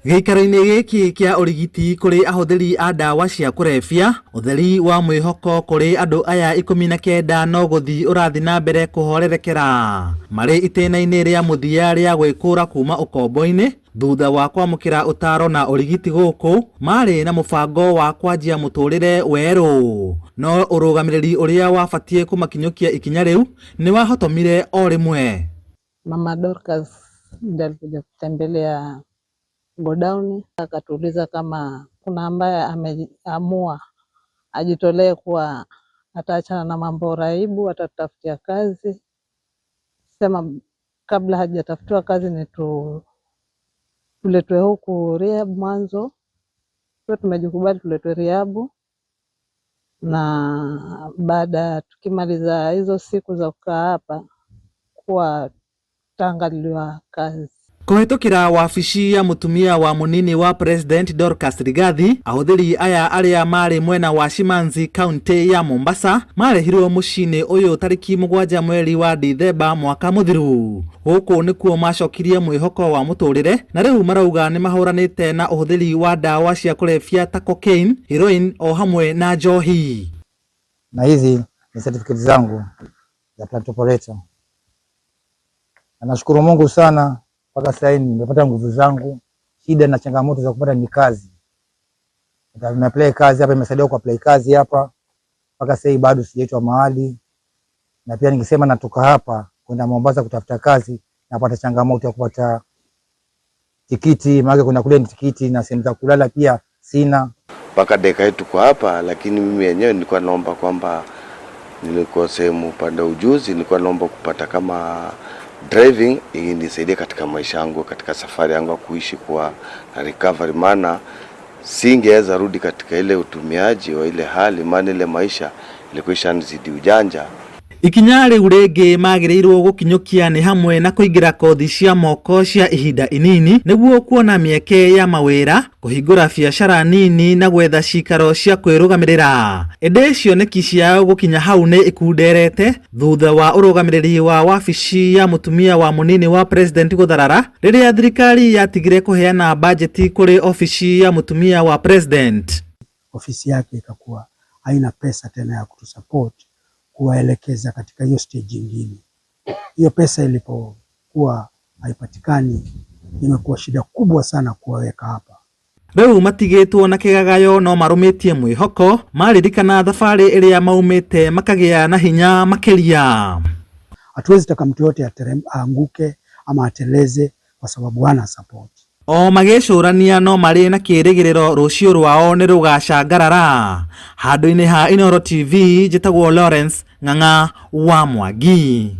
Gĩikaro-inĩ gĩkĩ kĩa ũrigiti kũrĩ ahũthĩri a ndawa cia kũrebia, ũtheri wa mwĩhoko kũrĩ andũ aya 19 no gũthi ũrathi na mbere kũhorerekera marĩ itĩna-inĩ rĩa mũthia rĩa gwĩkũra kuma ũkombo-inĩ thutha wa kwamũkĩra ũtaro na ũrigiti gũkũ marĩ na mũbango wa kwanjia mũtũrĩre werũ. No ũrũgamĩrĩri ũrĩa wabatie kũmakinyũkia ikinya rĩu nĩ wahotomire o rĩmwe. Mama Dorcas ndiye alikuja kutembelea godown, akatuuliza kama kuna ambaye ameamua ajitolee kuwa ataachana na mambo raibu, atatafutia kazi. Sema kabla hajatafutiwa kazi ni tuletwe huku rehab mwanzo. Kwa tumejikubali tuletwe rehab, na baada tukimaliza hizo siku za kukaa hapa kuwa tangaliwa kazi. Kũhetũkĩra wabici ya mũtumia wa mũnini wa President Dorcas Rigathi, ahũthĩri aya arĩa marĩ mwena wa Shimanzi kaunti ya Mombasa marehirwo mũciĩ-inĩ ũyũ tarĩki 7 mweri wa Dithemba mwaka mũthiru. Gũkũ nĩkuo macokirie mwĩhoko wa mũtũrĩre, na rĩu marauga nĩ mahũranĩte na ũhũthĩri wa ndawa cia kũrebia ta cocaine, heroin o hamwe na njohi. Na hizi ni certificate zangu za plant operator. Nashukuru Mungu sana mpaka sasa hivi nimepata nguvu zangu. Shida na changamoto za kupata ni kazi. Na apply kazi hapa, imesaidia kwa apply kazi hapa. Mpaka sasa hivi bado sijaitwa mahali. Na pia ningesema natoka hapa kwenda Mombasa kutafuta kazi, napata changamoto ya kupata tikiti, maana kuna kule tikiti na sehemu za kulala pia sina. Mpaka dakika hii tuko hapa, lakini mimi yenyewe nilikuwa naomba kwamba nilikuwa sehemu upande ujuzi, nilikuwa naomba kupata kama driving ili nisaidie katika maisha yangu, katika safari yangu kuishi kwa recovery, maana singeweza rudi katika ile utumiaji wa ile hali, maana ile maisha ilikuwa ishanizidi ujanja. Ikinya rĩu rĩngĩ magĩrĩirwo gũkinyũkia nĩ hamwe na kũingĩra kothi cia moko cia ihinda inini nĩguo kuona mĩeke ya mawĩra, kũhingũra biacara nini na gwetha cikaro cia kwĩrũgamĩrĩra. Ĩndĩ cioneki ciao gũkinya hau nĩ ikunderete thutha wa ũrũgamĩrĩri wa wabici ya mũtumia wa mũnini wa President gũtharara rĩrĩa thirikari yatigire kũheana bajeti kũrĩ ofici ya mũtumia wa President. Ofisi yake ikakuwa haina pesa tena ya kutusupport kuwaelekeza katika hiyo stage nyingine. Hiyo pesa ilipokuwa haipatikani, imekuwa shida kubwa sana kuwaweka hapa. Rĩu matigĩtwo na kĩgagayo no marũmĩtie mwĩhoko maririkana thabarĩ ĩrĩa maumĩte makagĩa na hinya makĩria. Hatuwezi taka mtu yote aanguke ama ateleze kwa sababu hana support. O magĩcũrania no marĩ na kĩĩrĩgĩrĩro rũciũ rwao nĩ rũgacangarara. Handũ-inĩ ha Inooro TV, njĩtagwo Lawrence Ng'ang'a wa Mwangi.